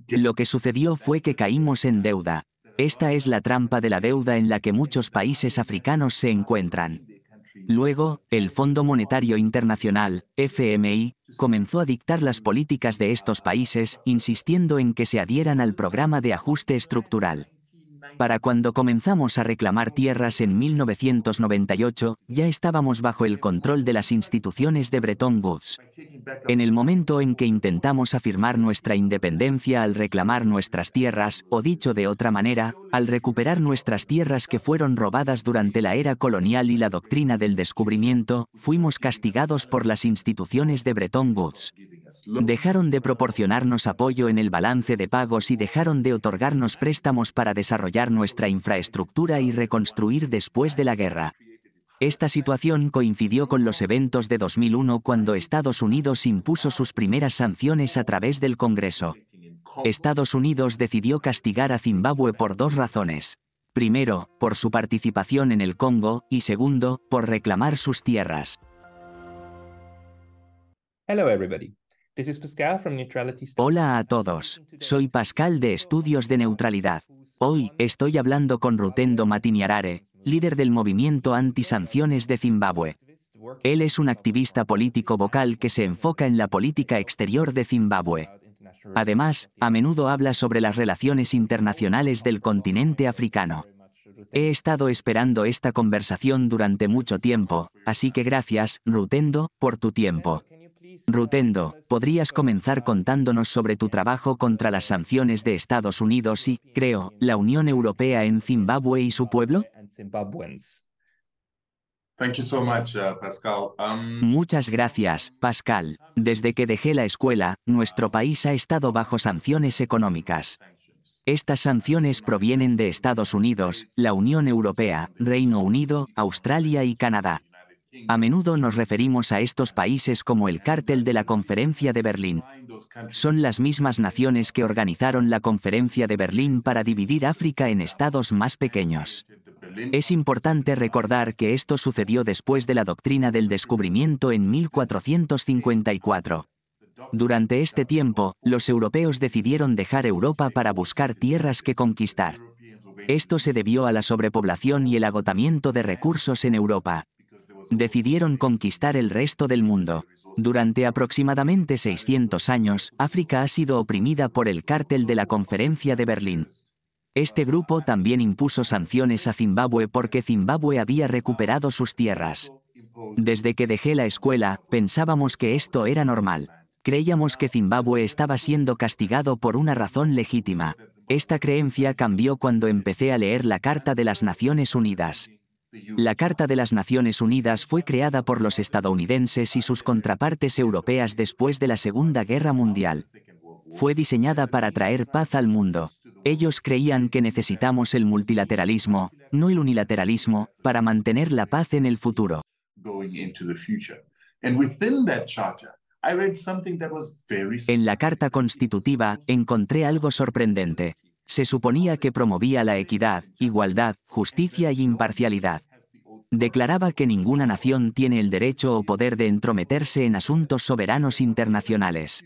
Lo que sucedió fue que caímos en deuda. Esta es la trampa de la deuda en la que muchos países africanos se encuentran. Luego, el Fondo Monetario Internacional, FMI, comenzó a dictar las políticas de estos países, insistiendo en que se adhieran al programa de ajuste estructural. Para cuando comenzamos a reclamar tierras en 1998, ya estábamos bajo el control de las instituciones de Bretton Woods. En el momento en que intentamos afirmar nuestra independencia al reclamar nuestras tierras, o dicho de otra manera, al recuperar nuestras tierras que fueron robadas durante la era colonial y la doctrina del descubrimiento, fuimos castigados por las instituciones de Bretton Woods. Dejaron de proporcionarnos apoyo en el balance de pagos y dejaron de otorgarnos préstamos para desarrollar nuestra infraestructura y reconstruir después de la guerra. Esta situación coincidió con los eventos de 2001 cuando Estados Unidos impuso sus primeras sanciones a través del Congreso. Estados Unidos decidió castigar a Zimbabue por dos razones. Primero, por su participación en el Congo, y segundo, por reclamar sus tierras. Hello everybody. This is Pascal from Neutrality Studies. Hola a todos. Soy Pascal de Estudios de Neutralidad. Hoy estoy hablando con Rutendo Matiniarare, líder del movimiento anti-sanciones de Zimbabue. Él es un activista político vocal que se enfoca en la política exterior de Zimbabue. Además, a menudo habla sobre las relaciones internacionales del continente africano. He estado esperando esta conversación durante mucho tiempo, así que gracias, Rutendo, por tu tiempo. Rutendo, ¿podrías comenzar contándonos sobre tu trabajo contra las sanciones de Estados Unidos y, creo, la Unión Europea en Zimbabue y su pueblo? Muchas gracias, Pascal. Desde que dejé la escuela, nuestro país ha estado bajo sanciones económicas. Estas sanciones provienen de Estados Unidos, la Unión Europea, Reino Unido, Australia y Canadá. A menudo nos referimos a estos países como el cártel de la Conferencia de Berlín. Son las mismas naciones que organizaron la Conferencia de Berlín para dividir África en estados más pequeños. Es importante recordar que esto sucedió después de la doctrina del descubrimiento en 1454. Durante este tiempo, los europeos decidieron dejar Europa para buscar tierras que conquistar. Esto se debió a la sobrepoblación y el agotamiento de recursos en Europa. Decidieron conquistar el resto del mundo. Durante aproximadamente 600 años, África ha sido oprimida por el cártel de la Conferencia de Berlín. Este grupo también impuso sanciones a Zimbabue porque Zimbabue había recuperado sus tierras. Desde que dejé la escuela, pensábamos que esto era normal. Creíamos que Zimbabue estaba siendo castigado por una razón legítima. Esta creencia cambió cuando empecé a leer la Carta de las Naciones Unidas. La Carta de las Naciones Unidas fue creada por los estadounidenses y sus contrapartes europeas después de la Segunda Guerra Mundial. Fue diseñada para traer paz al mundo. Ellos creían que necesitamos el multilateralismo, no el unilateralismo, para mantener la paz en el futuro. En la Carta Constitutiva encontré algo sorprendente. Se suponía que promovía la equidad, igualdad, justicia y imparcialidad. Declaraba que ninguna nación tiene el derecho o poder de entrometerse en asuntos soberanos internacionales.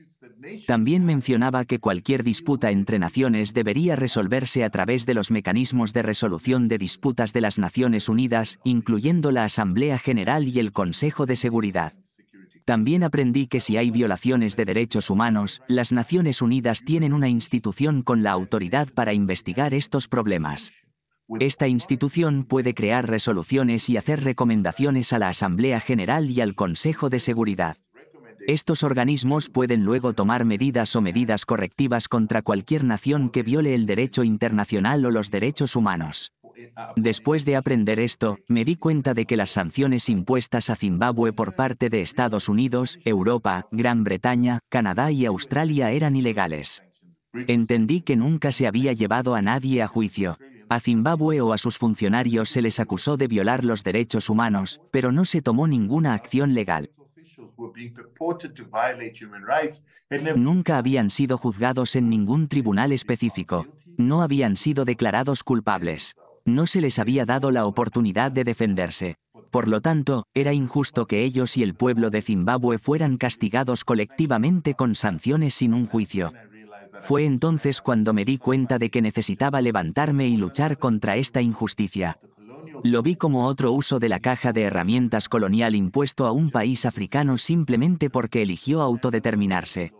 También mencionaba que cualquier disputa entre naciones debería resolverse a través de los mecanismos de resolución de disputas de las Naciones Unidas, incluyendo la Asamblea General y el Consejo de Seguridad. También aprendí que si hay violaciones de derechos humanos, las Naciones Unidas tienen una institución con la autoridad para investigar estos problemas. Esta institución puede crear resoluciones y hacer recomendaciones a la Asamblea General y al Consejo de Seguridad. Estos organismos pueden luego tomar medidas o medidas correctivas contra cualquier nación que viole el derecho internacional o los derechos humanos. Después de aprender esto, me di cuenta de que las sanciones impuestas a Zimbabue por parte de Estados Unidos, Europa, Gran Bretaña, Canadá y Australia eran ilegales. Entendí que nunca se había llevado a nadie a juicio. A Zimbabue o a sus funcionarios se les acusó de violar los derechos humanos, pero no se tomó ninguna acción legal. Nunca habían sido juzgados en ningún tribunal específico. No habían sido declarados culpables. No se les había dado la oportunidad de defenderse. Por lo tanto, era injusto que ellos y el pueblo de Zimbabue fueran castigados colectivamente con sanciones sin un juicio. Fue entonces cuando me di cuenta de que necesitaba levantarme y luchar contra esta injusticia. Lo vi como otro uso de la caja de herramientas colonial impuesto a un país africano simplemente porque eligió autodeterminarse.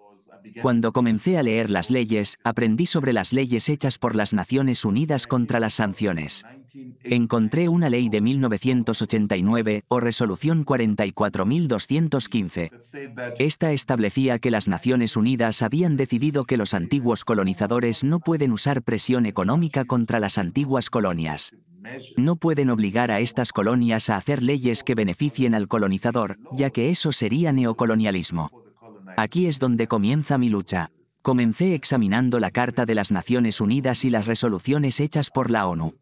Cuando comencé a leer las leyes, aprendí sobre las leyes hechas por las Naciones Unidas contra las sanciones. Encontré una ley de 1989, o Resolución 44.215. Esta establecía que las Naciones Unidas habían decidido que los antiguos colonizadores no pueden usar presión económica contra las antiguas colonias. No pueden obligar a estas colonias a hacer leyes que beneficien al colonizador, ya que eso sería neocolonialismo. Aquí es donde comienza mi lucha. Comencé examinando la Carta de las Naciones Unidas y las resoluciones hechas por la ONU.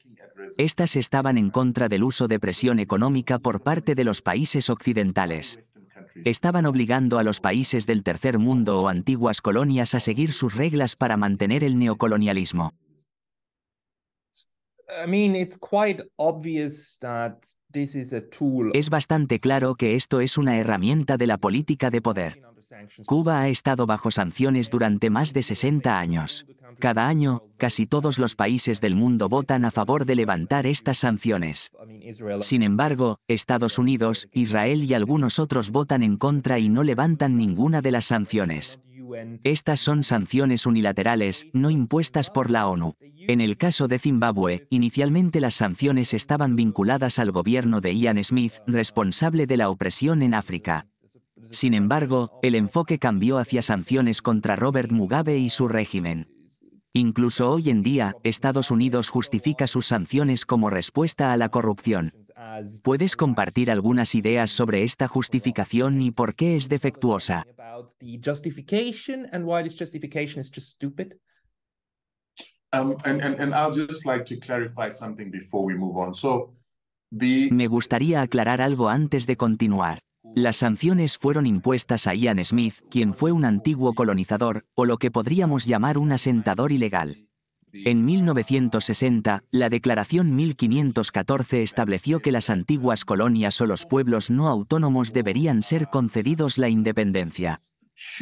Estas estaban en contra del uso de presión económica por parte de los países occidentales. Estaban obligando a los países del tercer mundo o antiguas colonias a seguir sus reglas para mantener el neocolonialismo. It's quite obvious that this is a tool. Es bastante claro que esto es una herramienta de la política de poder. Cuba ha estado bajo sanciones durante más de 60 años. Cada año, casi todos los países del mundo votan a favor de levantar estas sanciones. Sin embargo, Estados Unidos, Israel y algunos otros votan en contra y no levantan ninguna de las sanciones. Estas son sanciones unilaterales, no impuestas por la ONU. En el caso de Zimbabue, inicialmente las sanciones estaban vinculadas al gobierno de Ian Smith, responsable de la opresión en África. Sin embargo, el enfoque cambió hacia sanciones contra Robert Mugabe y su régimen. Incluso hoy en día, Estados Unidos justifica sus sanciones como respuesta a la corrupción. ¿Puedes compartir algunas ideas sobre esta justificación y por qué es defectuosa? Me gustaría aclarar algo antes de continuar. Las sanciones fueron impuestas a Ian Smith, quien fue un antiguo colonizador, o lo que podríamos llamar un asentador ilegal. En 1960, la Declaración 1514 estableció que las antiguas colonias o los pueblos no autónomos deberían ser concedidos la independencia.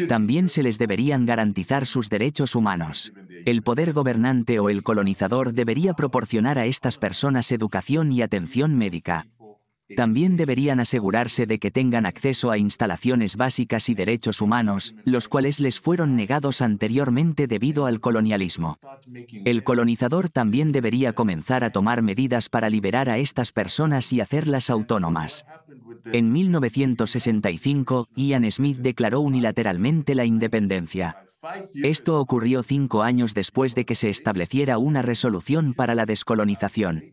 También se les deberían garantizar sus derechos humanos. El poder gobernante o el colonizador debería proporcionar a estas personas educación y atención médica. También deberían asegurarse de que tengan acceso a instalaciones básicas y derechos humanos, los cuales les fueron negados anteriormente debido al colonialismo. El colonizador también debería comenzar a tomar medidas para liberar a estas personas y hacerlas autónomas. En 1965, Ian Smith declaró unilateralmente la independencia. Esto ocurrió 5 años después de que se estableciera una resolución para la descolonización.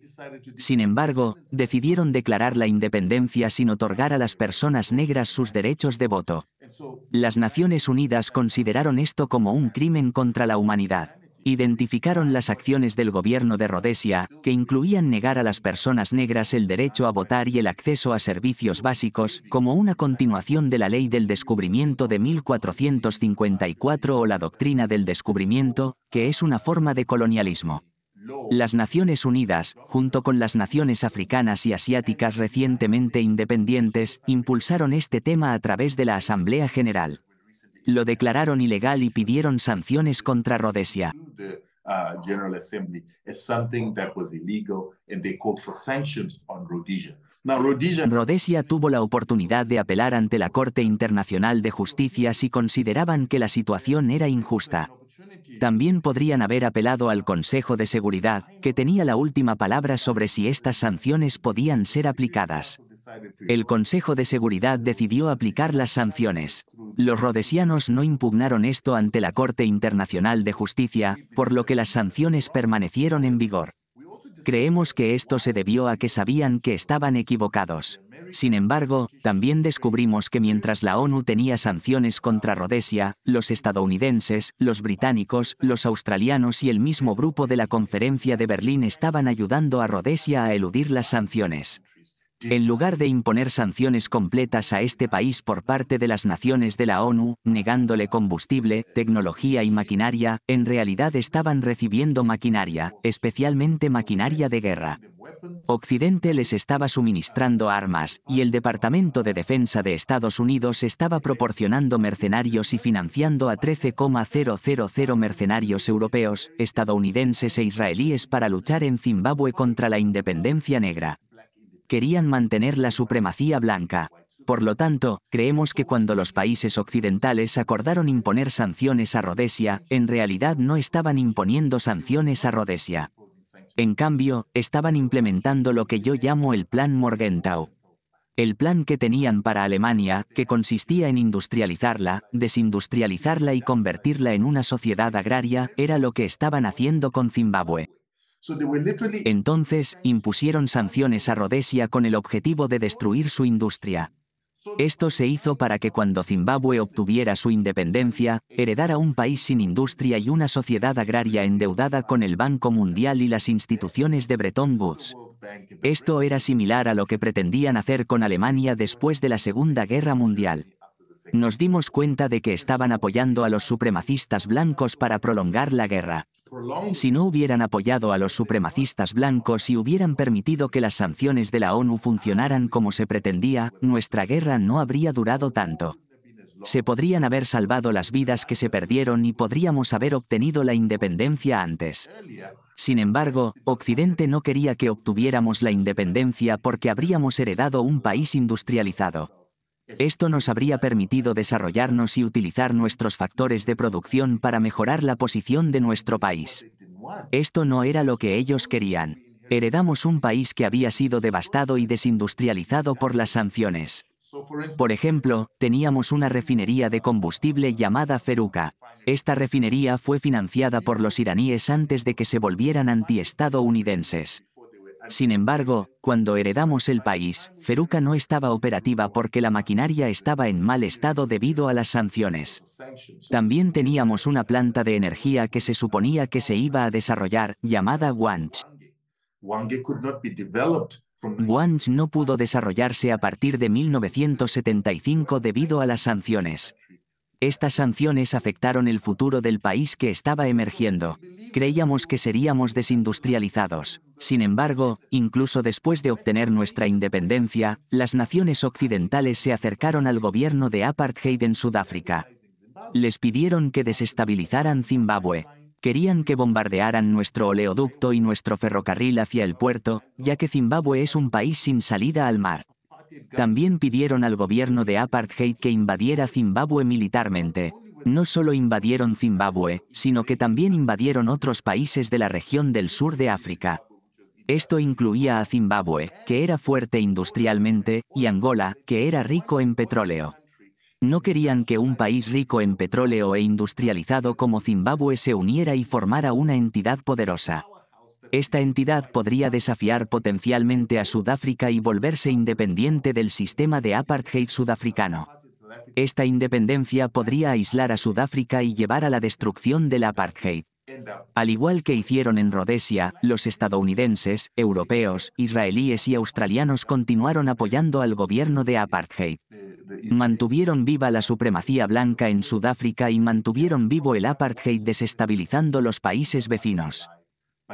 Sin embargo, decidieron declarar la independencia sin otorgar a las personas negras sus derechos de voto. Las Naciones Unidas consideraron esto como un crimen contra la humanidad. Identificaron las acciones del gobierno de Rhodesia, que incluían negar a las personas negras el derecho a votar y el acceso a servicios básicos, como una continuación de la Ley del Descubrimiento de 1454 o la Doctrina del Descubrimiento, que es una forma de colonialismo. Las Naciones Unidas, junto con las naciones africanas y asiáticas recientemente independientes, impulsaron este tema a través de la Asamblea General. Lo declararon ilegal y pidieron sanciones contra Rhodesia. Rhodesia tuvo la oportunidad de apelar ante la Corte Internacional de Justicia si consideraban que la situación era injusta. También podrían haber apelado al Consejo de Seguridad, que tenía la última palabra sobre si estas sanciones podían ser aplicadas. El Consejo de Seguridad decidió aplicar las sanciones. Los rhodesianos no impugnaron esto ante la Corte Internacional de Justicia, por lo que las sanciones permanecieron en vigor. Creemos que esto se debió a que sabían que estaban equivocados. Sin embargo, también descubrimos que mientras la ONU tenía sanciones contra Rhodesia, los estadounidenses, los británicos, los australianos y el mismo grupo de la Conferencia de Berlín estaban ayudando a Rhodesia a eludir las sanciones. En lugar de imponer sanciones completas a este país por parte de las naciones de la ONU, negándole combustible, tecnología y maquinaria, en realidad estaban recibiendo maquinaria, especialmente maquinaria de guerra. Occidente les estaba suministrando armas, y el Departamento de Defensa de Estados Unidos estaba proporcionando mercenarios y financiando a 13,000 mercenarios europeos, estadounidenses e israelíes para luchar en Zimbabue contra la independencia negra. Querían mantener la supremacía blanca. Por lo tanto, creemos que cuando los países occidentales acordaron imponer sanciones a Rodesia, en realidad no estaban imponiendo sanciones a Rodesia. En cambio, estaban implementando lo que yo llamo el Plan Morgenthau. El plan que tenían para Alemania, que consistía en industrializarla, desindustrializarla y convertirla en una sociedad agraria, era lo que estaban haciendo con Zimbabue. Entonces, impusieron sanciones a Rodesia con el objetivo de destruir su industria. Esto se hizo para que cuando Zimbabue obtuviera su independencia, heredara un país sin industria y una sociedad agraria endeudada con el Banco Mundial y las instituciones de Bretton Woods. Esto era similar a lo que pretendían hacer con Alemania después de la Segunda Guerra Mundial. Nos dimos cuenta de que estaban apoyando a los supremacistas blancos para prolongar la guerra. Si no hubieran apoyado a los supremacistas blancos y hubieran permitido que las sanciones de la ONU funcionaran como se pretendía, nuestra guerra no habría durado tanto. Se podrían haber salvado las vidas que se perdieron y podríamos haber obtenido la independencia antes. Sin embargo, Occidente no quería que obtuviéramos la independencia porque habríamos heredado un país industrializado. Esto nos habría permitido desarrollarnos y utilizar nuestros factores de producción para mejorar la posición de nuestro país. Esto no era lo que ellos querían. Heredamos un país que había sido devastado y desindustrializado por las sanciones. Por ejemplo, teníamos una refinería de combustible llamada Feruca. Esta refinería fue financiada por los iraníes antes de que se volvieran antiestadounidenses. Sin embargo, cuando heredamos el país, Feruca no estaba operativa porque la maquinaria estaba en mal estado debido a las sanciones. También teníamos una planta de energía que se suponía que se iba a desarrollar, llamada Wange. Wange no pudo desarrollarse a partir de 1975 debido a las sanciones. Estas sanciones afectaron el futuro del país que estaba emergiendo. Creíamos que seríamos desindustrializados. Sin embargo, incluso después de obtener nuestra independencia, las naciones occidentales se acercaron al gobierno de apartheid en Sudáfrica. Les pidieron que desestabilizaran Zimbabue. Querían que bombardearan nuestro oleoducto y nuestro ferrocarril hacia el puerto, ya que Zimbabue es un país sin salida al mar. También pidieron al gobierno de apartheid que invadiera Zimbabue militarmente. No solo invadieron Zimbabue, sino que también invadieron otros países de la región del sur de África. Esto incluía a Zimbabue, que era fuerte industrialmente, y Angola, que era rico en petróleo. No querían que un país rico en petróleo e industrializado como Zimbabue se uniera y formara una entidad poderosa. Esta entidad podría desafiar potencialmente a Sudáfrica y volverse independiente del sistema de apartheid sudafricano. Esta independencia podría aislar a Sudáfrica y llevar a la destrucción del apartheid. Al igual que hicieron en Rodesia, los estadounidenses, europeos, israelíes y australianos continuaron apoyando al gobierno de apartheid. Mantuvieron viva la supremacía blanca en Sudáfrica y mantuvieron vivo el apartheid desestabilizando los países vecinos.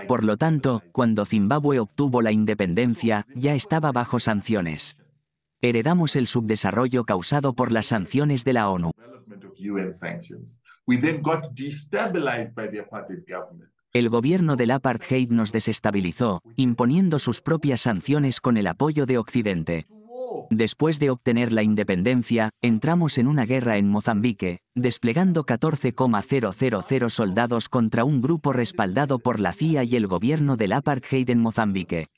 Por lo tanto, cuando Zimbabue obtuvo la independencia, ya estaba bajo sanciones. Heredamos el subdesarrollo causado por las sanciones de la ONU. El gobierno del apartheid nos desestabilizó, imponiendo sus propias sanciones con el apoyo de Occidente. Después de obtener la independencia, entramos en una guerra en Mozambique, desplegando 14,000 soldados contra un grupo respaldado por la CIA y el gobierno del apartheid en Mozambique.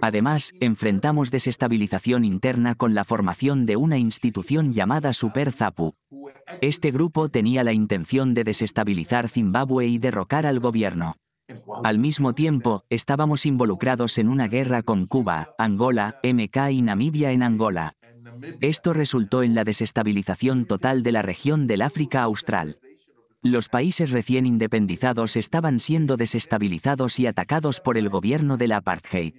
Además, enfrentamos desestabilización interna con la formación de una institución llamada Super ZAPU. Este grupo tenía la intención de desestabilizar Zimbabue y derrocar al gobierno. Al mismo tiempo, estábamos involucrados en una guerra con Cuba, Angola, MK y Namibia en Angola. Esto resultó en la desestabilización total de la región del África Austral. Los países recién independizados estaban siendo desestabilizados y atacados por el gobierno del apartheid.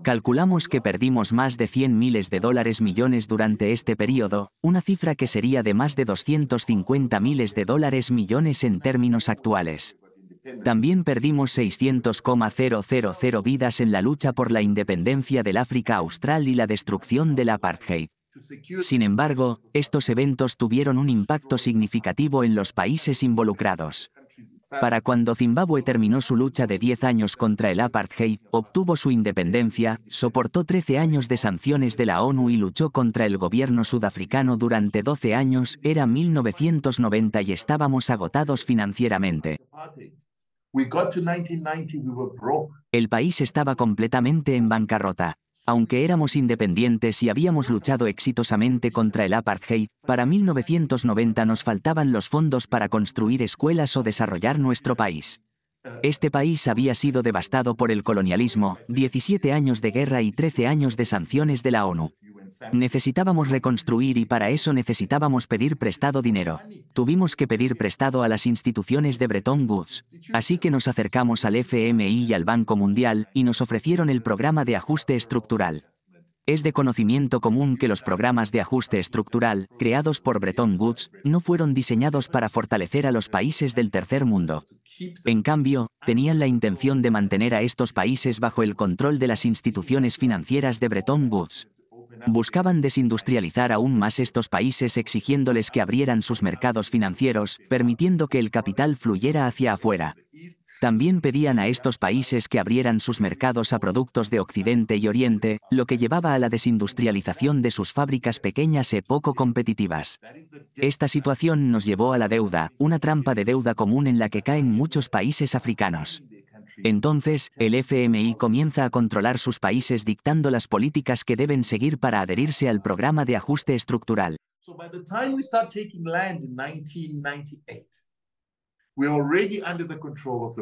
Calculamos que perdimos más de 100 miles de dólares millones durante este periodo, una cifra que sería de más de 250 miles de dólares millones en términos actuales. También perdimos 600,000 vidas en la lucha por la independencia del África Austral y la destrucción del apartheid. Sin embargo, estos eventos tuvieron un impacto significativo en los países involucrados. Para cuando Zimbabue terminó su lucha de 10 años contra el apartheid, obtuvo su independencia, soportó 13 años de sanciones de la ONU y luchó contra el gobierno sudafricano durante 12 años, era 1990 y estábamos agotados financieramente. El país estaba completamente en bancarrota. Aunque éramos independientes y habíamos luchado exitosamente contra el apartheid, para 1990 nos faltaban los fondos para construir escuelas o desarrollar nuestro país. Este país había sido devastado por el colonialismo, 17 años de guerra y 13 años de sanciones de la ONU. Necesitábamos reconstruir y para eso necesitábamos pedir prestado dinero. Tuvimos que pedir prestado a las instituciones de Bretton Woods. Así que nos acercamos al FMI y al Banco Mundial y nos ofrecieron el programa de ajuste estructural. Es de conocimiento común que los programas de ajuste estructural, creados por Bretton Woods, no fueron diseñados para fortalecer a los países del tercer mundo. En cambio, tenían la intención de mantener a estos países bajo el control de las instituciones financieras de Bretton Woods. Buscaban desindustrializar aún más estos países exigiéndoles que abrieran sus mercados financieros, permitiendo que el capital fluyera hacia afuera. También pedían a estos países que abrieran sus mercados a productos de Occidente y Oriente, lo que llevaba a la desindustrialización de sus fábricas pequeñas y poco competitivas. Esta situación nos llevó a la deuda, una trampa de deuda común en la que caen muchos países africanos. Entonces, el FMI comienza a controlar sus países dictando las políticas que deben seguir para adherirse al programa de ajuste estructural.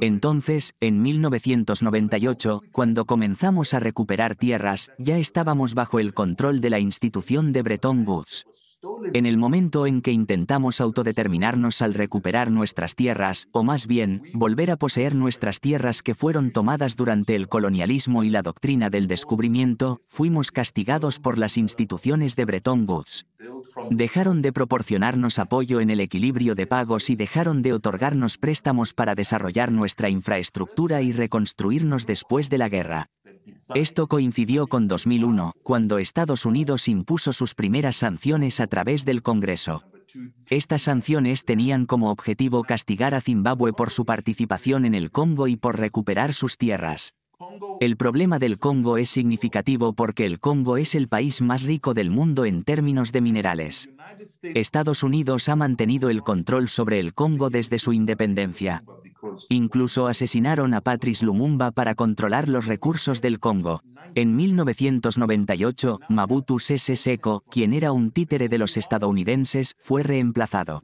Entonces, en 1998, cuando comenzamos a recuperar tierras, ya estábamos bajo el control de la institución de Bretton Woods. En el momento en que intentamos autodeterminarnos al recuperar nuestras tierras, o más bien, volver a poseer nuestras tierras que fueron tomadas durante el colonialismo y la doctrina del descubrimiento, fuimos castigados por las instituciones de Bretton Woods. Dejaron de proporcionarnos apoyo en el equilibrio de pagos y dejaron de otorgarnos préstamos para desarrollar nuestra infraestructura y reconstruirnos después de la guerra. Esto coincidió con 2001, cuando Estados Unidos impuso sus primeras sanciones a través del Congreso. Estas sanciones tenían como objetivo castigar a Zimbabue por su participación en el Congo y por recuperar sus tierras. El problema del Congo es significativo porque el Congo es el país más rico del mundo en términos de minerales. Estados Unidos ha mantenido el control sobre el Congo desde su independencia. Incluso asesinaron a Patrice Lumumba para controlar los recursos del Congo. En 1998, Mobutu Sese Seko, quien era un títere de los estadounidenses, fue reemplazado.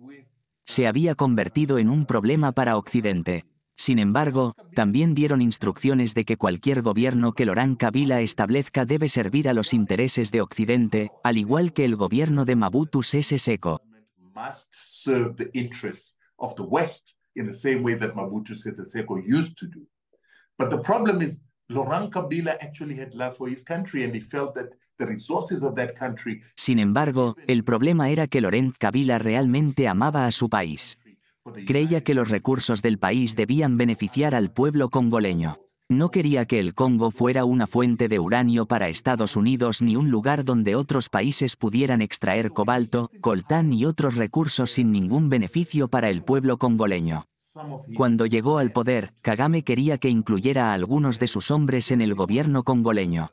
Se había convertido en un problema para Occidente. Sin embargo, también dieron instrucciones de que cualquier gobierno que Laurent Kabila establezca debe servir a los intereses de Occidente, al igual que el gobierno de Mobutu Sese Seko. In the same way that Mobutu Sese Seko used to do. But the problem is, Laurent Kabila actually had love for his country and he felt that the resources of that country. Sin embargo, el problema era que Laurent Kabila realmente amaba a su país. Creía que los recursos del país debían beneficiar al pueblo congoleño. No quería que el Congo fuera una fuente de uranio para Estados Unidos ni un lugar donde otros países pudieran extraer cobalto, coltán y otros recursos sin ningún beneficio para el pueblo congoleño. Cuando llegó al poder, Kagame quería que incluyera a algunos de sus hombres en el gobierno congoleño.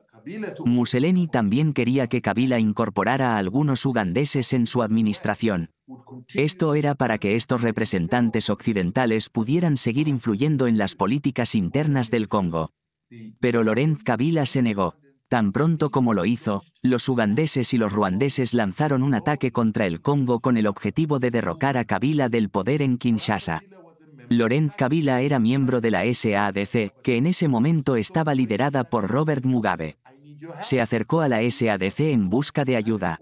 Museveni también quería que Kabila incorporara a algunos ugandeses en su administración. Esto era para que estos representantes occidentales pudieran seguir influyendo en las políticas internas del Congo. Pero Laurent Kabila se negó. Tan pronto como lo hizo, los ugandeses y los ruandeses lanzaron un ataque contra el Congo con el objetivo de derrocar a Kabila del poder en Kinshasa. Laurent Kabila era miembro de la SADC, que en ese momento estaba liderada por Robert Mugabe. Se acercó a la SADC en busca de ayuda.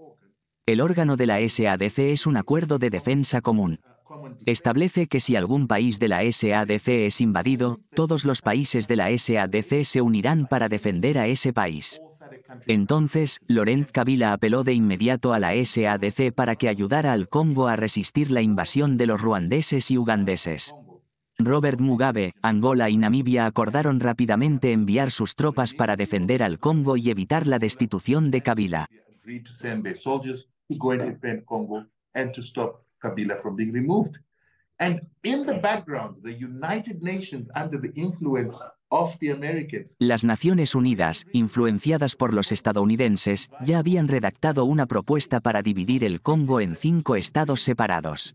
El órgano de la SADC es un acuerdo de defensa común. Establece que si algún país de la SADC es invadido, todos los países de la SADC se unirán para defender a ese país. Entonces, Laurent Kabila apeló de inmediato a la SADC para que ayudara al Congo a resistir la invasión de los ruandeses y ugandeses. Robert Mugabe, Angola y Namibia acordaron rápidamente enviar sus tropas para defender al Congo y evitar la destitución de Kabila. Agreed to send their soldiers to go and defend Congo and to stop Kabila from being removed. And in the background, the United Nations, under the influence of the Americans, Las Naciones Unidas, influenciadas por los estadounidenses, ya habían redactado una propuesta para dividir el Congo en 5 estados separados.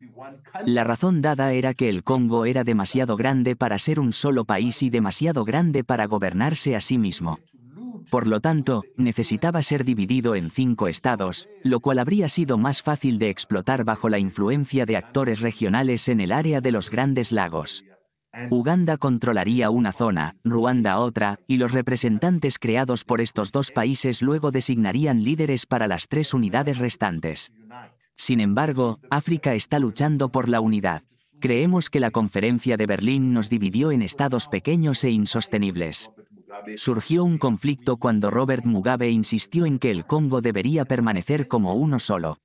La razón dada era que el Congo era demasiado grande para ser un solo país y demasiado grande para gobernarse a sí mismo. Por lo tanto, necesitaba ser dividido en 5 estados, lo cual habría sido más fácil de explotar bajo la influencia de actores regionales en el área de los Grandes Lagos. Uganda controlaría una zona, Ruanda otra, y los representantes creados por estos 2 países luego designarían líderes para las 3 unidades restantes. Sin embargo, África está luchando por la unidad. Creemos que la Conferencia de Berlín nos dividió en estados pequeños e insostenibles. Surgió un conflicto cuando Robert Mugabe insistió en que el Congo debería permanecer como uno solo.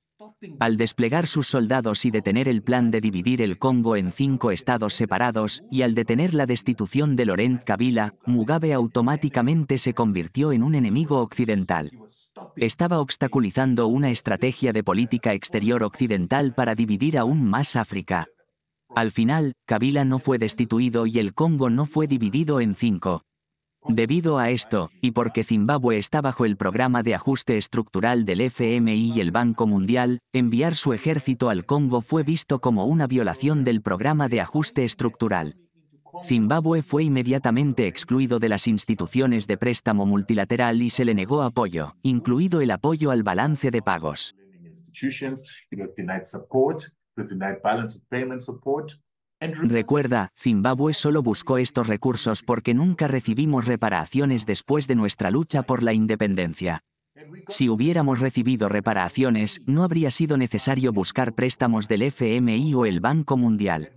Al desplegar sus soldados y detener el plan de dividir el Congo en 5 estados separados, y al detener la destitución de Laurent Kabila, Mugabe automáticamente se convirtió en un enemigo occidental. Estaba obstaculizando una estrategia de política exterior occidental para dividir aún más África. Al final, Kabila no fue destituido y el Congo no fue dividido en 5. Debido a esto, y porque Zimbabue está bajo el programa de ajuste estructural del FMI y el Banco Mundial, enviar su ejército al Congo fue visto como una violación del programa de ajuste estructural. Zimbabue fue inmediatamente excluido de las instituciones de préstamo multilateral y se le negó apoyo, incluido el apoyo al balance de pagos. Recuerda, Zimbabue solo buscó estos recursos porque nunca recibimos reparaciones después de nuestra lucha por la independencia. Si hubiéramos recibido reparaciones, no habría sido necesario buscar préstamos del FMI o el Banco Mundial.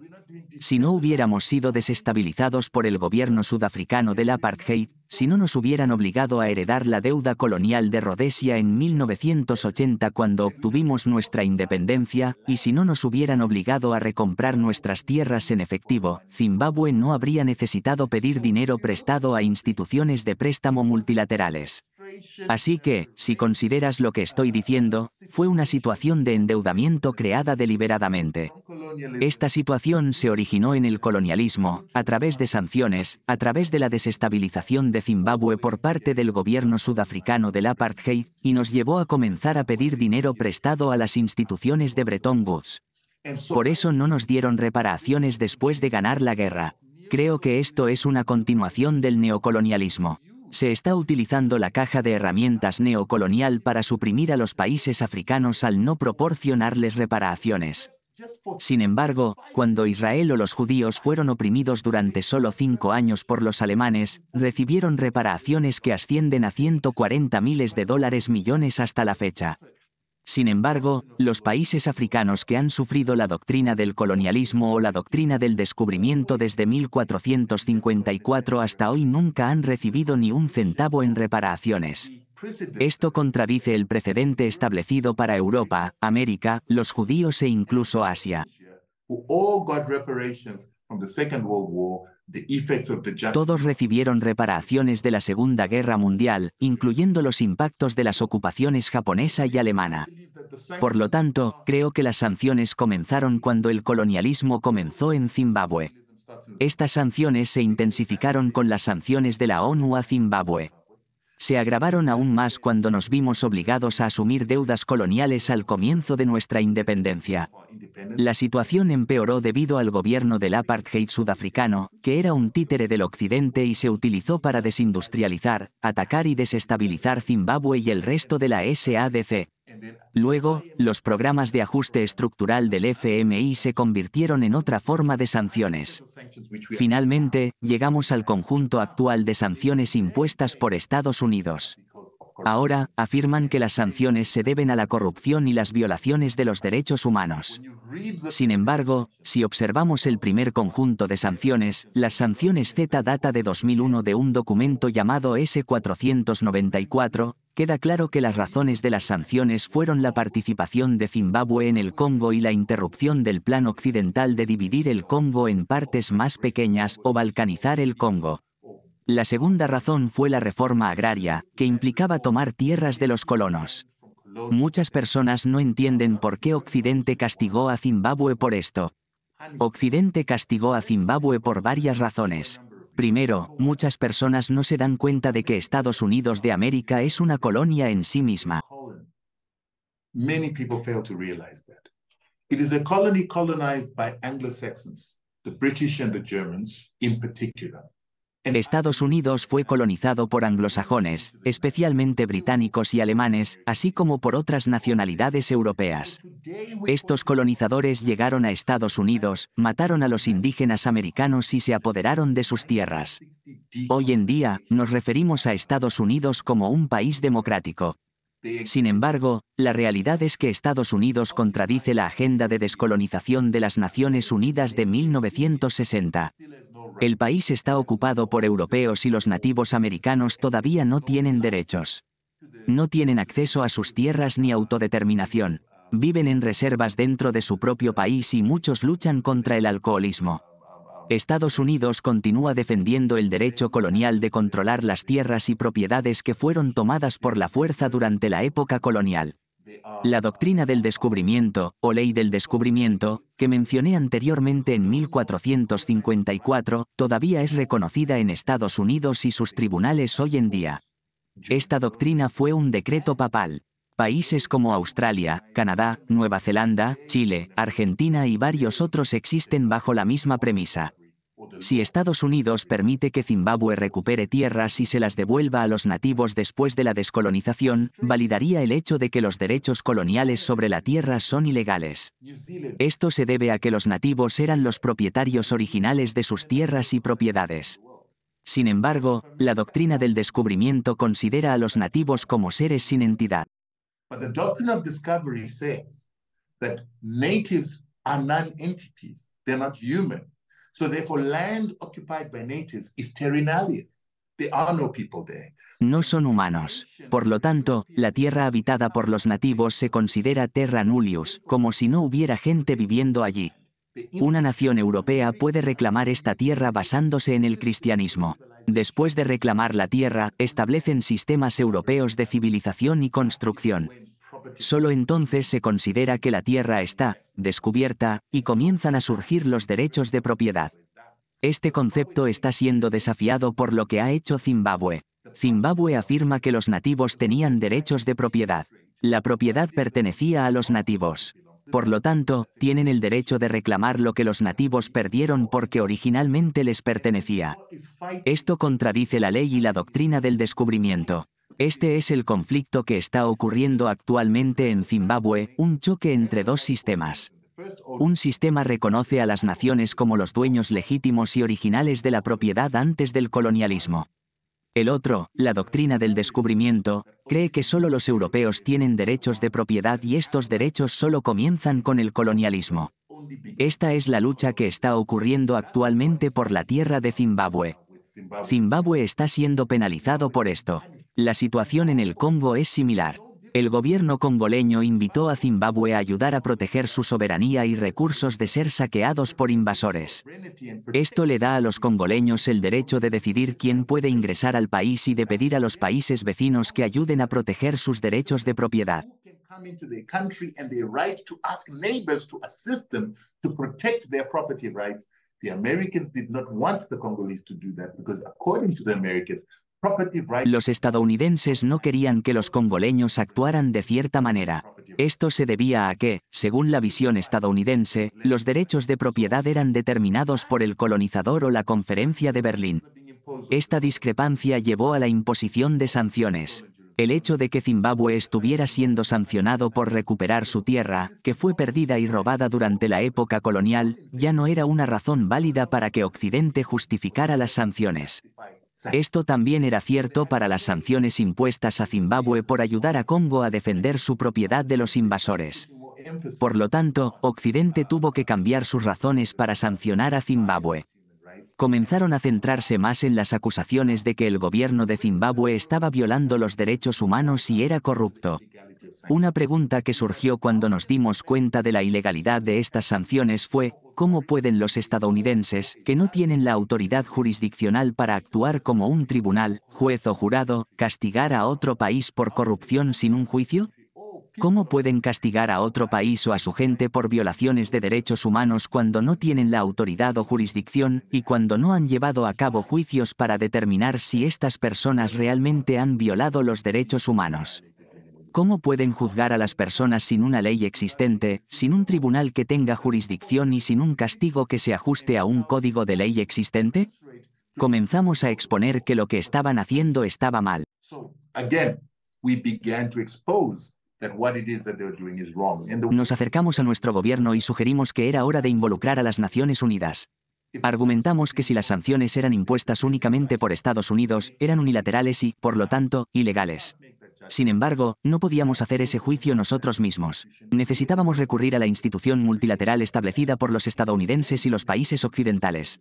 Si no hubiéramos sido desestabilizados por el gobierno sudafricano del apartheid, si no nos hubieran obligado a heredar la deuda colonial de Rodesia en 1980 cuando obtuvimos nuestra independencia, y si no nos hubieran obligado a recomprar nuestras tierras en efectivo, Zimbabue no habría necesitado pedir dinero prestado a instituciones de préstamo multilaterales. Así que, si consideras lo que estoy diciendo, fue una situación de endeudamiento creada deliberadamente. Esta situación se originó en el colonialismo, a través de sanciones, a través de la desestabilización de Zimbabue por parte del gobierno sudafricano del apartheid, y nos llevó a comenzar a pedir dinero prestado a las instituciones de Bretton Woods. Por eso no nos dieron reparaciones después de ganar la guerra. Creo que esto es una continuación del neocolonialismo. Se está utilizando la caja de herramientas neocolonial para suprimir a los países africanos al no proporcionarles reparaciones. Sin embargo, cuando Israel o los judíos fueron oprimidos durante solo 5 años por los alemanes, recibieron reparaciones que ascienden a 140 miles de dólares millones hasta la fecha. Sin embargo, los países africanos que han sufrido la doctrina del colonialismo o la doctrina del descubrimiento desde 1454 hasta hoy nunca han recibido ni un centavo en reparaciones. Esto contradice el precedente establecido para Europa, América, los judíos e incluso Asia. Todos recibieron reparaciones de la Segunda Guerra Mundial, incluyendo los impactos de las ocupaciones japonesa y alemana. Por lo tanto, creo que las sanciones comenzaron cuando el colonialismo comenzó en Zimbabue. Estas sanciones se intensificaron con las sanciones de la ONU a Zimbabue. Se agravaron aún más cuando nos vimos obligados a asumir deudas coloniales al comienzo de nuestra independencia. La situación empeoró debido al gobierno del apartheid sudafricano, que era un títere del occidente y se utilizó para desindustrializar, atacar y desestabilizar Zimbabue y el resto de la SADC. Luego, los programas de ajuste estructural del FMI se convirtieron en otra forma de sanciones. Finalmente, llegamos al conjunto actual de sanciones impuestas por Estados Unidos. Ahora, afirman que las sanciones se deben a la corrupción y las violaciones de los derechos humanos. Sin embargo, si observamos el primer conjunto de sanciones, las sanciones Z data de 2001 de un documento llamado S-494, queda claro que las razones de las sanciones fueron la participación de Zimbabue en el Congo y la interrupción del plan occidental de dividir el Congo en partes más pequeñas o balcanizar el Congo. La segunda razón fue la reforma agraria, que implicaba tomar tierras de los colonos. Muchas personas no entienden por qué Occidente castigó a Zimbabue por esto. Occidente castigó a Zimbabue por varias razones. Primero, muchas personas no se dan cuenta de que Estados Unidos de América es una colonia en sí misma. Many people fail to realize that. It is a colony colonized by Anglo-Saxons, the British and the Germans in particular. Estados Unidos fue colonizado por anglosajones, especialmente británicos y alemanes, así como por otras nacionalidades europeas. Estos colonizadores llegaron a Estados Unidos, mataron a los indígenas americanos y se apoderaron de sus tierras. Hoy en día, nos referimos a Estados Unidos como un país democrático. Sin embargo, la realidad es que Estados Unidos contradice la agenda de descolonización de las Naciones Unidas de 1960. El país está ocupado por europeos y los nativos americanos todavía no tienen derechos. No tienen acceso a sus tierras ni autodeterminación. Viven en reservas dentro de su propio país y muchos luchan contra el alcoholismo. Estados Unidos continúa defendiendo el derecho colonial de controlar las tierras y propiedades que fueron tomadas por la fuerza durante la época colonial. La doctrina del descubrimiento, o ley del descubrimiento, que mencioné anteriormente en 1454, todavía es reconocida en Estados Unidos y sus tribunales hoy en día. Esta doctrina fue un decreto papal. Países como Australia, Canadá, Nueva Zelanda, Chile, Argentina y varios otros existen bajo la misma premisa. Si Estados Unidos permite que Zimbabue recupere tierras y se las devuelva a los nativos después de la descolonización, validaría el hecho de que los derechos coloniales sobre la tierra son ilegales. Esto se debe a que los nativos eran los propietarios originales de sus tierras y propiedades. Sin embargo, la doctrina del descubrimiento considera a los nativos como seres sin entidad. But the doctrine of discovery says that natives are non-entities. They're not human. So therefore, land occupied by natives is terra nullius. There are no people there. No son humanos. Por lo tanto, la tierra habitada por los nativos se considera terra nullius, como si no hubiera gente viviendo allí. Una nación europea puede reclamar esta tierra basándose en el cristianismo. Después de reclamar la tierra, establecen sistemas europeos de civilización y construcción. Solo entonces se considera que la tierra está descubierta y comienzan a surgir los derechos de propiedad. Este concepto está siendo desafiado por lo que ha hecho Zimbabue. Zimbabue afirma que los nativos tenían derechos de propiedad. La propiedad pertenecía a los nativos. Por lo tanto, tienen el derecho de reclamar lo que los nativos perdieron porque originalmente les pertenecía. Esto contradice la ley y la doctrina del descubrimiento. Este es el conflicto que está ocurriendo actualmente en Zimbabue, un choque entre dos sistemas. Un sistema reconoce a las naciones como los dueños legítimos y originales de la propiedad antes del colonialismo. El otro, la doctrina del descubrimiento, cree que solo los europeos tienen derechos de propiedad y estos derechos solo comienzan con el colonialismo. Esta es la lucha que está ocurriendo actualmente por la tierra de Zimbabue. Zimbabue está siendo penalizado por esto. La situación en el Congo es similar. El gobierno congoleño invitó a Zimbabue a ayudar a proteger su soberanía y recursos de ser saqueados por invasores. Esto le da a los congoleños el derecho de decidir quién puede ingresar al país y de pedir a los países vecinos que ayuden a proteger sus derechos de propiedad. Los estadounidenses no querían que los congoleños actuaran de cierta manera. Esto se debía a que, según la visión estadounidense, los derechos de propiedad eran determinados por el colonizador o la Conferencia de Berlín. Esta discrepancia llevó a la imposición de sanciones. El hecho de que Zimbabue estuviera siendo sancionado por recuperar su tierra, que fue perdida y robada durante la época colonial, ya no era una razón válida para que Occidente justificara las sanciones. Esto también era cierto para las sanciones impuestas a Zimbabue por ayudar a Congo a defender su propiedad de los invasores. Por lo tanto, Occidente tuvo que cambiar sus razones para sancionar a Zimbabue. comenzaron a centrarse más en las acusaciones de que el gobierno de Zimbabue estaba violando los derechos humanos y era corrupto. Una pregunta que surgió cuando nos dimos cuenta de la ilegalidad de estas sanciones fue: ¿cómo pueden los estadounidenses, que no tienen la autoridad jurisdiccional para actuar como un tribunal, juez o jurado, castigar a otro país por corrupción sin un juicio? ¿Cómo pueden castigar a otro país o a su gente por violaciones de derechos humanos cuando no tienen la autoridad o jurisdicción y cuando no han llevado a cabo juicios para determinar si estas personas realmente han violado los derechos humanos? ¿Cómo pueden juzgar a las personas sin una ley existente, sin un tribunal que tenga jurisdicción y sin un castigo que se ajuste a un código de ley existente? Comenzamos a exponer que lo que estaban haciendo estaba mal. Nos acercamos a nuestro gobierno y sugerimos que era hora de involucrar a las Naciones Unidas. Argumentamos que si las sanciones eran impuestas únicamente por Estados Unidos, eran unilaterales y, por lo tanto, ilegales. Sin embargo, no podíamos hacer ese juicio nosotros mismos. Necesitábamos recurrir a la institución multilateral establecida por los estadounidenses y los países occidentales.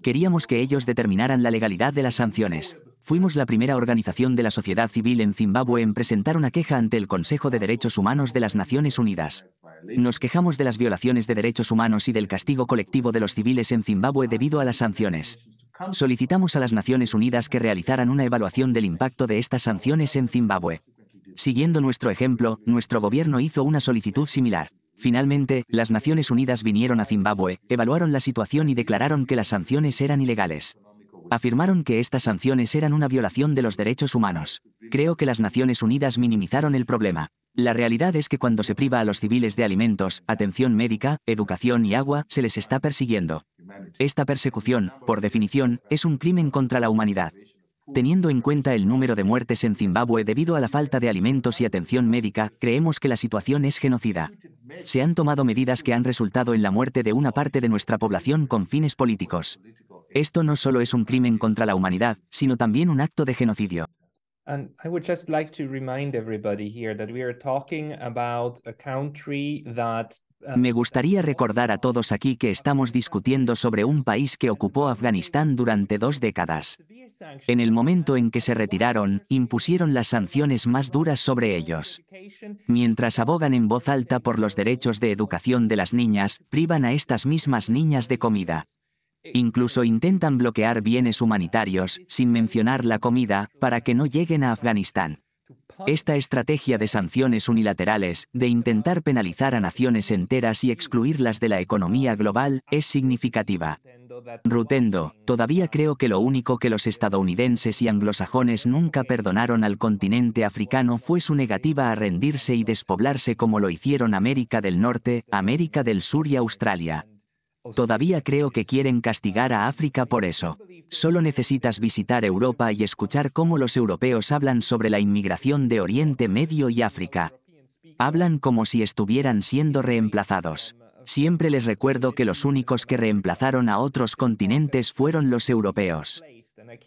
Queríamos que ellos determinaran la legalidad de las sanciones. Fuimos la primera organización de la sociedad civil en Zimbabue en presentar una queja ante el Consejo de Derechos Humanos de las Naciones Unidas. Nos quejamos de las violaciones de derechos humanos y del castigo colectivo de los civiles en Zimbabue debido a las sanciones. Solicitamos a las Naciones Unidas que realizaran una evaluación del impacto de estas sanciones en Zimbabue. Siguiendo nuestro ejemplo, nuestro gobierno hizo una solicitud similar. Finalmente, las Naciones Unidas vinieron a Zimbabue, evaluaron la situación y declararon que las sanciones eran ilegales. Afirmaron que estas sanciones eran una violación de los derechos humanos. Creo que las Naciones Unidas minimizaron el problema. La realidad es que cuando se priva a los civiles de alimentos, atención médica, educación y agua, se les está persiguiendo. Esta persecución, por definición, es un crimen contra la humanidad. Teniendo en cuenta el número de muertes en Zimbabue debido a la falta de alimentos y atención médica, creemos que la situación es genocida. Se han tomado medidas que han resultado en la muerte de una parte de nuestra población con fines políticos. Esto no solo es un crimen contra la humanidad, sino también un acto de genocidio. And I would just like to remind everybody here that we are talking about a country that Me gustaría recordar a todos aquí que estamos discutiendo sobre un país que ocupó Afganistán durante 2 décadas. En el momento en que se retiraron, impusieron las sanciones más duras sobre ellos. Mientras abogan en voz alta por los derechos de educación de las niñas, privan a estas mismas niñas de comida. Incluso intentan bloquear bienes humanitarios, sin mencionar la comida, para que no lleguen a Afganistán. Esta estrategia de sanciones unilaterales, de intentar penalizar a naciones enteras y excluirlas de la economía global, es significativa. Rutendo, todavía creo que lo único que los estadounidenses y anglosajones nunca perdonaron al continente africano fue su negativa a rendirse y despoblarse como lo hicieron América del Norte, América del Sur y Australia. Todavía creo que quieren castigar a África por eso. Solo necesitas visitar Europa y escuchar cómo los europeos hablan sobre la inmigración de Oriente Medio y África. Hablan como si estuvieran siendo reemplazados. Siempre les recuerdo que los únicos que reemplazaron a otros continentes fueron los europeos.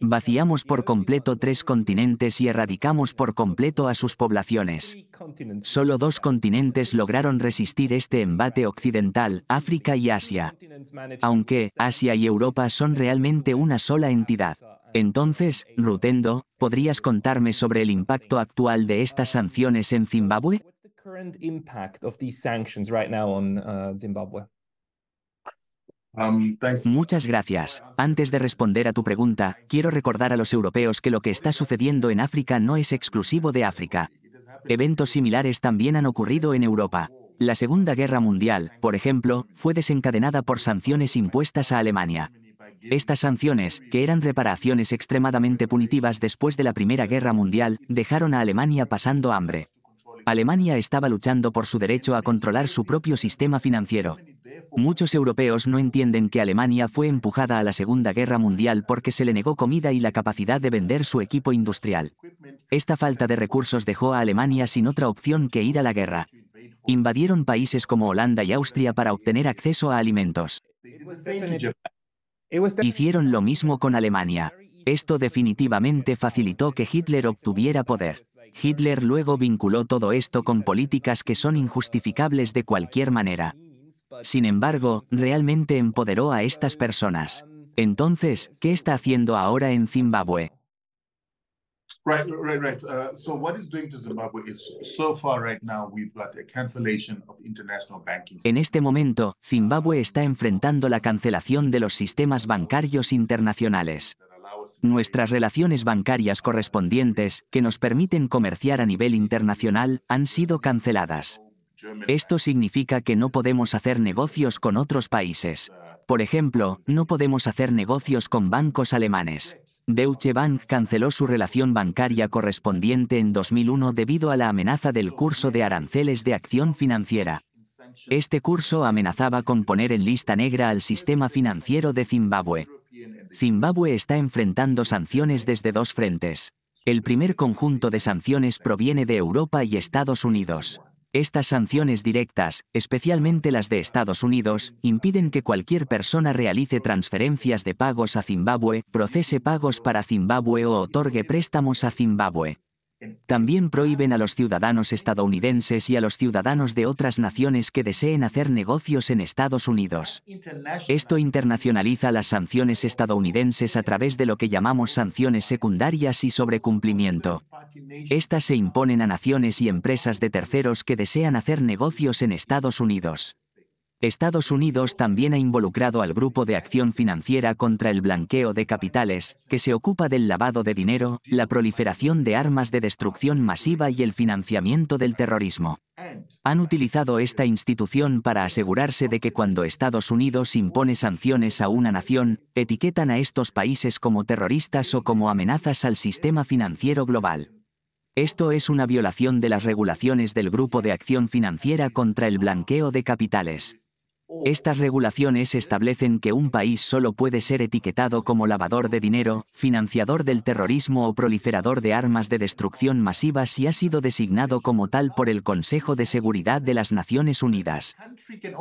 Vaciamos por completo 3 continentes y erradicamos por completo a sus poblaciones. Solo 2 continentes lograron resistir este embate occidental, África y Asia. Aunque Asia y Europa son realmente una sola entidad. Entonces, Rutendo, ¿podrías contarme sobre el impacto actual de estas sanciones en Zimbabue? Muchas gracias. Antes de responder a tu pregunta, quiero recordar a los europeos que lo que está sucediendo en África no es exclusivo de África. Eventos similares también han ocurrido en Europa. La Segunda Guerra Mundial, por ejemplo, fue desencadenada por sanciones impuestas a Alemania. Estas sanciones, que eran reparaciones extremadamente punitivas después de la Primera Guerra Mundial, dejaron a Alemania pasando hambre. Alemania estaba luchando por su derecho a controlar su propio sistema financiero. Muchos europeos no entienden que Alemania fue empujada a la Segunda Guerra Mundial porque se le negó comida y la capacidad de vender su equipo industrial. Esta falta de recursos dejó a Alemania sin otra opción que ir a la guerra. Invadieron países como Holanda y Austria para obtener acceso a alimentos. Hicieron lo mismo con Alemania. Esto definitivamente facilitó que Hitler obtuviera poder. Hitler luego vinculó todo esto con políticas que son injustificables de cualquier manera. Sin embargo, realmente empoderó a estas personas. Entonces, ¿qué está haciendo ahora en Zimbabue? Right. So what it's doing to Zimbabwe is, so far right now, we've got a cancellation of international banking. En este momento, Zimbabue está enfrentando la cancelación de los sistemas bancarios internacionales. Nuestras relaciones bancarias correspondientes, que nos permiten comerciar a nivel internacional, han sido canceladas. Esto significa que no podemos hacer negocios con otros países. Por ejemplo, no podemos hacer negocios con bancos alemanes. Deutsche Bank canceló su relación bancaria correspondiente en 2001 debido a la amenaza del curso de aranceles de acción financiera. Este curso amenazaba con poner en lista negra al sistema financiero de Zimbabue. Zimbabue está enfrentando sanciones desde dos frentes. El primer conjunto de sanciones proviene de Europa y Estados Unidos. Estas sanciones directas, especialmente las de Estados Unidos, impiden que cualquier persona realice transferencias de pagos a Zimbabue, procese pagos para Zimbabue o otorgue préstamos a Zimbabue. También prohíben a los ciudadanos estadounidenses y a los ciudadanos de otras naciones que deseen hacer negocios en Estados Unidos. Esto internacionaliza las sanciones estadounidenses a través de lo que llamamos sanciones secundarias y sobrecumplimiento. Estas se imponen a naciones y empresas de terceros que desean hacer negocios en Estados Unidos. Estados Unidos también ha involucrado al Grupo de Acción Financiera contra el Blanqueo de Capitales, que se ocupa del lavado de dinero, la proliferación de armas de destrucción masiva y el financiamiento del terrorismo. Han utilizado esta institución para asegurarse de que cuando Estados Unidos impone sanciones a una nación, etiquetan a estos países como terroristas o como amenazas al sistema financiero global. Esto es una violación de las regulaciones del Grupo de Acción Financiera contra el Blanqueo de Capitales. Estas regulaciones establecen que un país solo puede ser etiquetado como lavador de dinero, financiador del terrorismo o proliferador de armas de destrucción masiva si ha sido designado como tal por el Consejo de Seguridad de las Naciones Unidas.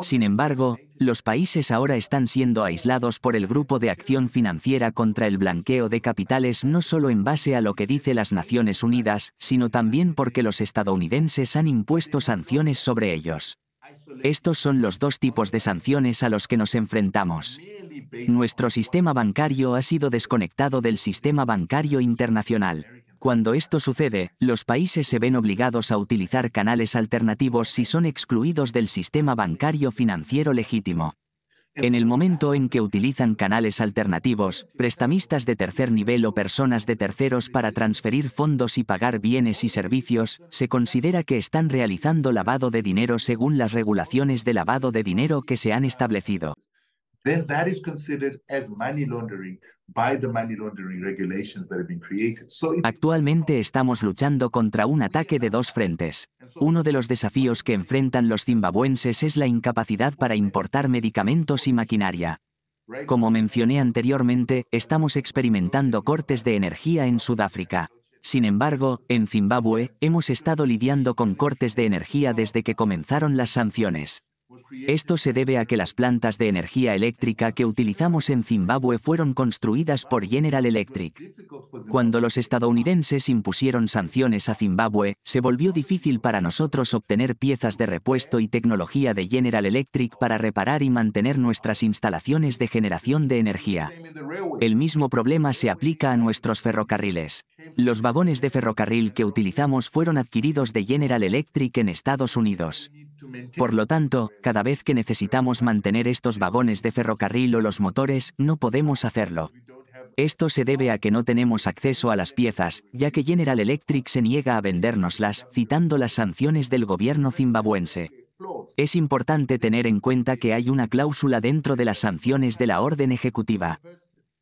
Sin embargo, los países ahora están siendo aislados por el Grupo de Acción Financiera contra el Blanqueo de Capitales no solo en base a lo que dice las Naciones Unidas, sino también porque los estadounidenses han impuesto sanciones sobre ellos. Estos son los dos tipos de sanciones a los que nos enfrentamos. Nuestro sistema bancario ha sido desconectado del sistema bancario internacional. Cuando esto sucede, los países se ven obligados a utilizar canales alternativos si son excluidos del sistema bancario financiero legítimo. En el momento en que utilizan canales alternativos, prestamistas de tercer nivel o personas de terceros para transferir fondos y pagar bienes y servicios, se considera que están realizando lavado de dinero según las regulaciones de lavado de dinero que se han establecido. Then that is considered as money laundering by the money laundering regulations that have been created. Actualmente estamos luchando contra un ataque de dos frentes. Uno de los desafíos que enfrentan los zimbabuenses es la incapacidad para importar medicamentos y maquinaria. Como mencioné anteriormente, estamos experimentando cortes de energía en Sudáfrica. Sin embargo, en Zimbabue, hemos estado lidiando con cortes de energía desde que comenzaron las sanciones. Esto se debe a que las plantas de energía eléctrica que utilizamos en Zimbabue fueron construidas por General Electric. Cuando los estadounidenses impusieron sanciones a Zimbabue, se volvió difícil para nosotros obtener piezas de repuesto y tecnología de General Electric para reparar y mantener nuestras instalaciones de generación de energía. El mismo problema se aplica a nuestros ferrocarriles. Los vagones de ferrocarril que utilizamos fueron adquiridos de General Electric en Estados Unidos. Por lo tanto, cada vez que necesitamos mantener estos vagones de ferrocarril o los motores, no podemos hacerlo. Esto se debe a que no tenemos acceso a las piezas, ya que General Electric se niega a vendérnoslas, citando las sanciones del gobierno zimbabuense. Es importante tener en cuenta que hay una cláusula dentro de las sanciones de la orden ejecutiva.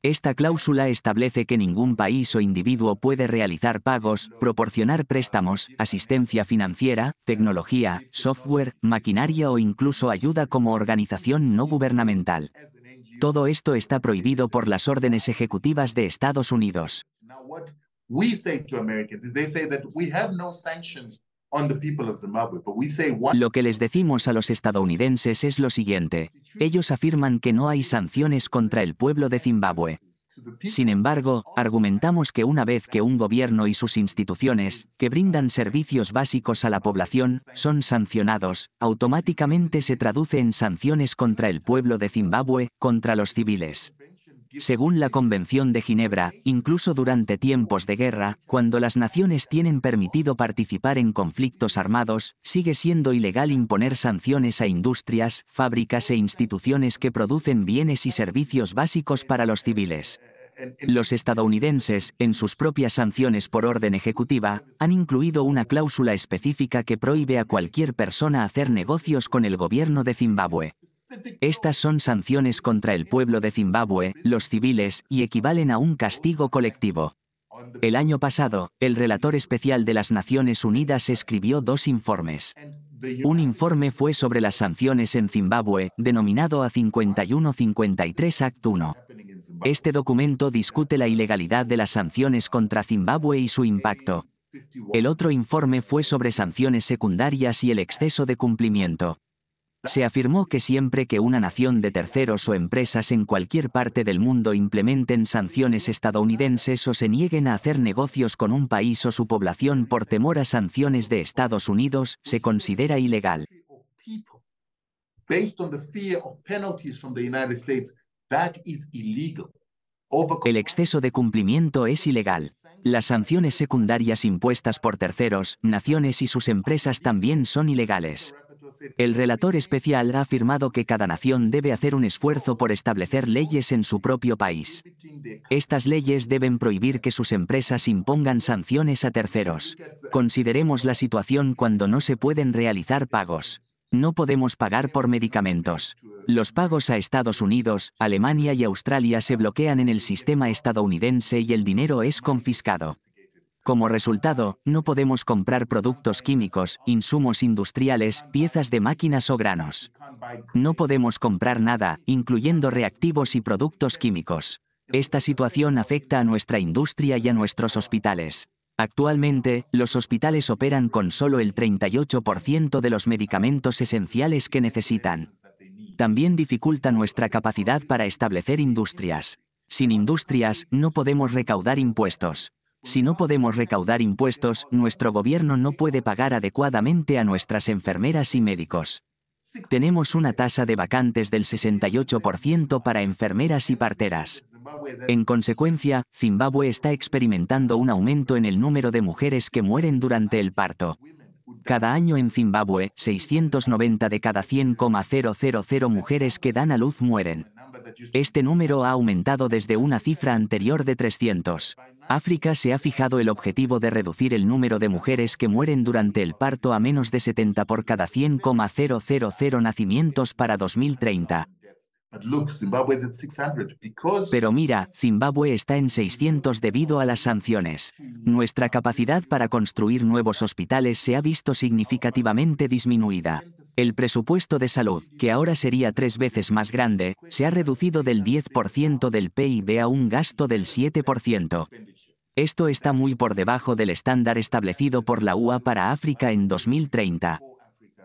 Esta cláusula establece que ningún país o individuo puede realizar pagos, proporcionar préstamos, asistencia financiera, tecnología, software, maquinaria o incluso ayuda como organización no gubernamental. Todo esto está prohibido por las órdenes ejecutivas de Estados Unidos. Lo que les decimos a los estadounidenses es lo siguiente. Ellos afirman que no hay sanciones contra el pueblo de Zimbabue. Sin embargo, argumentamos que una vez que un gobierno y sus instituciones, que brindan servicios básicos a la población, son sancionados, automáticamente se traduce en sanciones contra el pueblo de Zimbabue, contra los civiles. Según la Convención de Ginebra, incluso durante tiempos de guerra, cuando las naciones tienen permitido participar en conflictos armados, sigue siendo ilegal imponer sanciones a industrias, fábricas e instituciones que producen bienes y servicios básicos para los civiles. Los estadounidenses, en sus propias sanciones por orden ejecutiva, han incluido una cláusula específica que prohíbe a cualquier persona hacer negocios con el gobierno de Zimbabue. Estas son sanciones contra el pueblo de Zimbabue, los civiles, y equivalen a un castigo colectivo. El año pasado, el relator especial de las Naciones Unidas escribió 2 informes. Un informe fue sobre las sanciones en Zimbabue, denominado A5153 Act 1. Este documento discute la ilegalidad de las sanciones contra Zimbabue y su impacto. El otro informe fue sobre sanciones secundarias y el exceso de cumplimiento. Se afirmó que siempre que una nación de terceros o empresas en cualquier parte del mundo implementen sanciones estadounidenses o se nieguen a hacer negocios con un país o su población por temor a sanciones de Estados Unidos, se considera ilegal. El exceso de cumplimiento es ilegal. Las sanciones secundarias impuestas por terceros, naciones y sus empresas también son ilegales. El relator especial ha afirmado que cada nación debe hacer un esfuerzo por establecer leyes en su propio país. Estas leyes deben prohibir que sus empresas impongan sanciones a terceros. Consideremos la situación cuando no se pueden realizar pagos. No podemos pagar por medicamentos. Los pagos a Estados Unidos, Alemania y Australia se bloquean en el sistema estadounidense y el dinero es confiscado. Como resultado, no podemos comprar productos químicos, insumos industriales, piezas de máquinas o granos. No podemos comprar nada, incluyendo reactivos y productos químicos. Esta situación afecta a nuestra industria y a nuestros hospitales. Actualmente, los hospitales operan con solo el 38% de los medicamentos esenciales que necesitan. También dificulta nuestra capacidad para establecer industrias. Sin industrias, no podemos recaudar impuestos. Si no podemos recaudar impuestos, nuestro gobierno no puede pagar adecuadamente a nuestras enfermeras y médicos. Tenemos una tasa de vacantes del 68% para enfermeras y parteras. En consecuencia, Zimbabue está experimentando un aumento en el número de mujeres que mueren durante el parto. Cada año en Zimbabue, 690 de cada 100,000 mujeres que dan a luz mueren. Este número ha aumentado desde una cifra anterior de 300. África se ha fijado el objetivo de reducir el número de mujeres que mueren durante el parto a menos de 70 por cada 100,000 nacimientos para 2030. Pero mira, Zimbabue está en 600 debido a las sanciones. Nuestra capacidad para construir nuevos hospitales se ha visto significativamente disminuida. El presupuesto de salud, que ahora sería 3 veces más grande, se ha reducido del 10% del PIB a un gasto del 7%. Esto está muy por debajo del estándar establecido por la UA para África en 2030.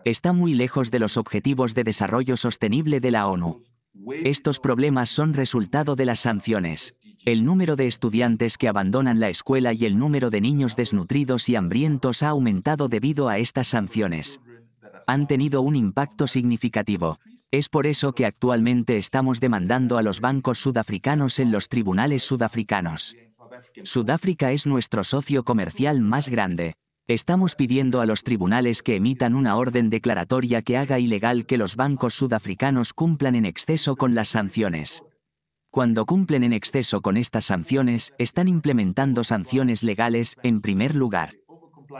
Está muy lejos de los Objetivos de Desarrollo Sostenible de la ONU. Estos problemas son resultado de las sanciones. El número de estudiantes que abandonan la escuela y el número de niños desnutridos y hambrientos ha aumentado debido a estas sanciones. Han tenido un impacto significativo. Es por eso que actualmente estamos demandando a los bancos sudafricanos en los tribunales sudafricanos. Sudáfrica es nuestro socio comercial más grande. Estamos pidiendo a los tribunales que emitan una orden declaratoria que haga ilegal que los bancos sudafricanos cumplan en exceso con las sanciones. Cuando cumplen en exceso con estas sanciones, están implementando sanciones legales, en primer lugar.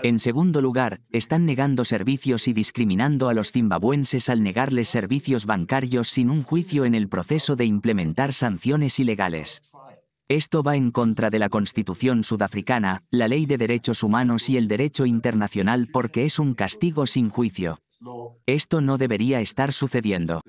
En segundo lugar, están negando servicios y discriminando a los zimbabuenses al negarles servicios bancarios sin un juicio en el proceso de implementar sanciones ilegales. Esto va en contra de la Constitución sudafricana, la Ley de Derechos Humanos y el derecho internacional porque es un castigo sin juicio. Esto no debería estar sucediendo.